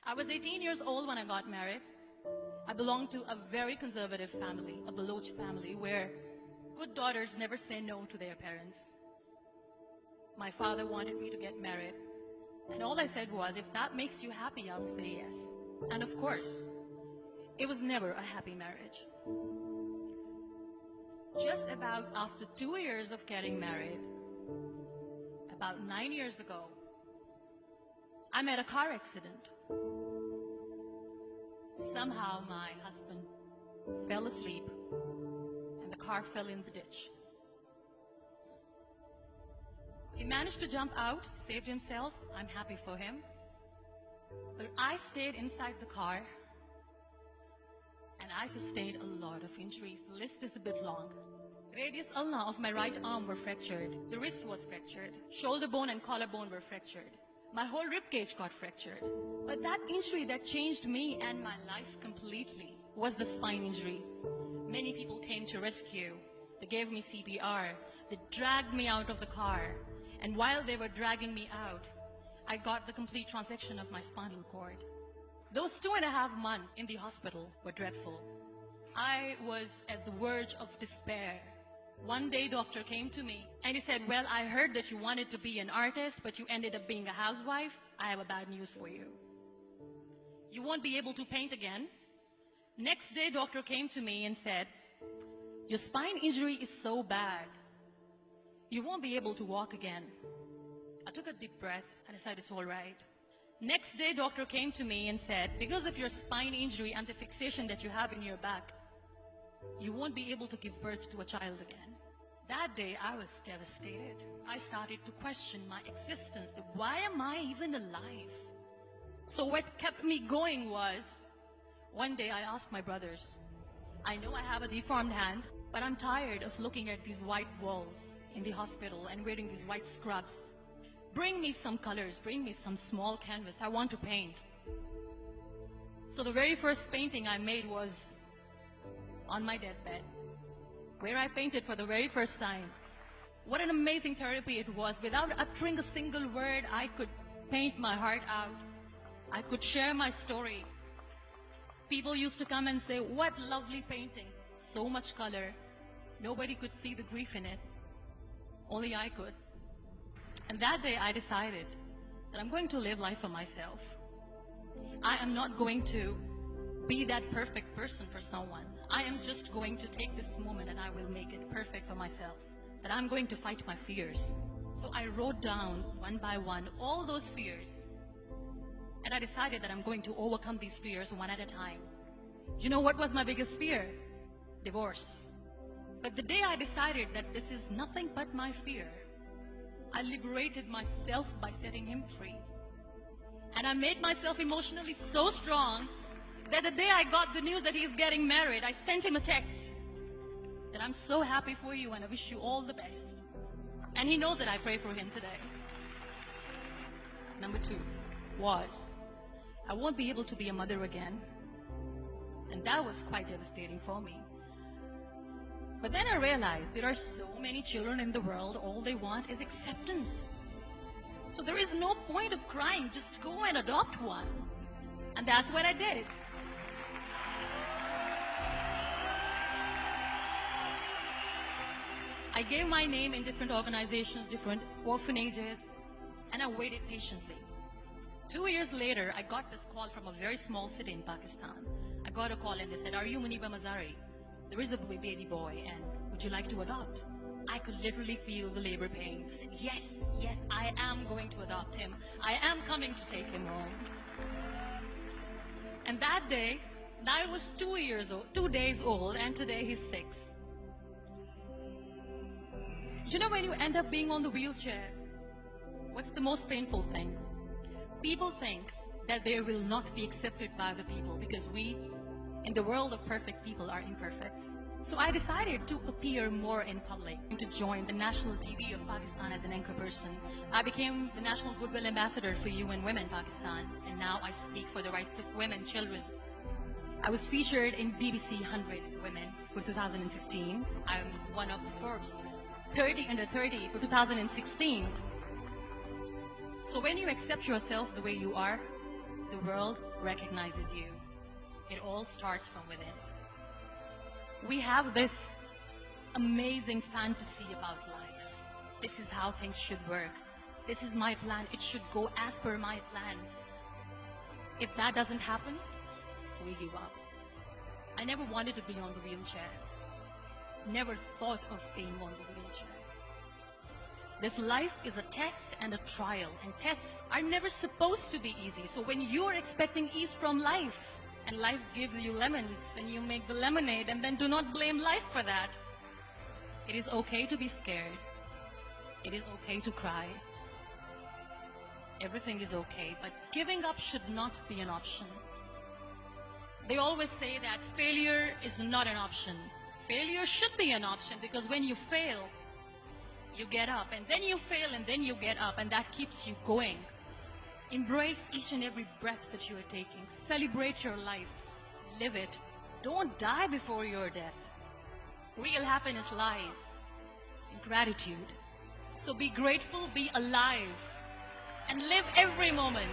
I was 18 years old when I got married. I belonged to a very conservative family, a Baloch family, where good daughters never say no to their parents. My father wanted me to get married, and all I said was, if that makes you happy, I'll say yes. And of course, it was never a happy marriage. Just about after 2 years of getting married, about 9 years ago, I met a car accident. Somehow my husband fell asleep and the car fell in the ditch. He managed to jump out, saved himself. I'm happy for him. But I stayed inside the car and I sustained a lot of injuries. The list is a bit long. Radius ulna of my right arm were fractured. The wrist was fractured. Shoulder bone and collarbone were fractured. My whole rib cage got fractured. But that injury that changed me and my life completely was the spine injury. Many people came to rescue. They gave me CPR. They dragged me out of the car. And while they were dragging me out, I got the complete transection of my spinal cord. Those 2.5 months in the hospital were dreadful. I was at the verge of despair. One day, doctor came to me and he said, well, I heard that you wanted to be an artist, but you ended up being a housewife. I have a bad news for you. You won't be able to paint again. Next day, doctor came to me and said, your spine injury is so bad, you won't be able to walk again. I took a deep breath and I said, it's all right. Next day, doctor came to me and said, because of your spine injury and the fixation that you have in your back, you won't be able to give birth to a child again. That day, I was devastated. I started to question my existence. Why am I even alive? So what kept me going was, one day I asked my brothers, I know I have a deformed hand, but I'm tired of looking at these white walls in the hospital and wearing these white scrubs. Bring me some colors, bring me some small canvas. I want to paint. So the very first painting I made was on my deathbed, where I painted for the very first time. What an amazing therapy it was. Without uttering a single word, I could paint my heart out. I could share my story. People used to come and say, what lovely painting. So much color. Nobody could see the grief in it. Only I could. And that day I decided that I'm going to live life for myself. I am not going to be that perfect person for someone. I am just going to take this moment and I will make it perfect for myself. That I'm going to fight my fears. So I wrote down one by one all those fears. And I decided that I'm going to overcome these fears one at a time. You know what was my biggest fear? Divorce. But the day I decided that this is nothing but my fear, I liberated myself by setting him free. And I made myself emotionally so strong that the day I got the news that he's getting married, I sent him a text that I'm so happy for you and I wish you all the best. And he knows that I pray for him today. Number 2 was, I won't be able to be a mother again. And that was quite devastating for me. But then I realized there are so many children in the world, all they want is acceptance. So there is no point of crying, just go and adopt one. And that's what I did. I gave my name in different organizations, different orphanages, and I waited patiently. 2 years later, I got this call from a very small city in Pakistan. I got a call and they said, are you Muniba Mazari? There is a baby boy and would you like to adopt? I could literally feel the labor pain. I said, yes, yes, I am going to adopt him. I am coming to take him home. And that day, I was 2 days old, and today he's 6. You know, when you end up being on the wheelchair, what's the most painful thing? People think that they will not be accepted by the people because we, in the world of perfect people, are imperfects. So I decided to appear more in public, to join the national TV of Pakistan as an anchor person. I became the National Goodwill Ambassador for UN Women Pakistan, and now I speak for the rights of women, children. I was featured in BBC 100 Women for 2015. I'm one of the Forbes 30 under 30 for 2016. So when you accept yourself the way you are, the world recognizes you. It all starts from within. We have this amazing fantasy about life. This is how things should work. This is my plan. It should go as per my plan. If that doesn't happen, we give up. I never wanted to be on the wheelchair. Never thought of being on the wheelchair. This life is a test and a trial, and tests are never supposed to be easy. So when you're expecting ease from life, and life gives you lemons, then you make the lemonade, and then do not blame life for that. It is okay to be scared. It is okay to cry. Everything is okay, but giving up should not be an option. They always say that failure is not an option. Failure should be an option, because when you fail, you get up, and then you fail, and then you get up, and that keeps you going. Embrace each and every breath that you are taking. Celebrate your life. Live it. Don't die before your death. Real happiness lies in gratitude. So be grateful, be alive, and live every moment.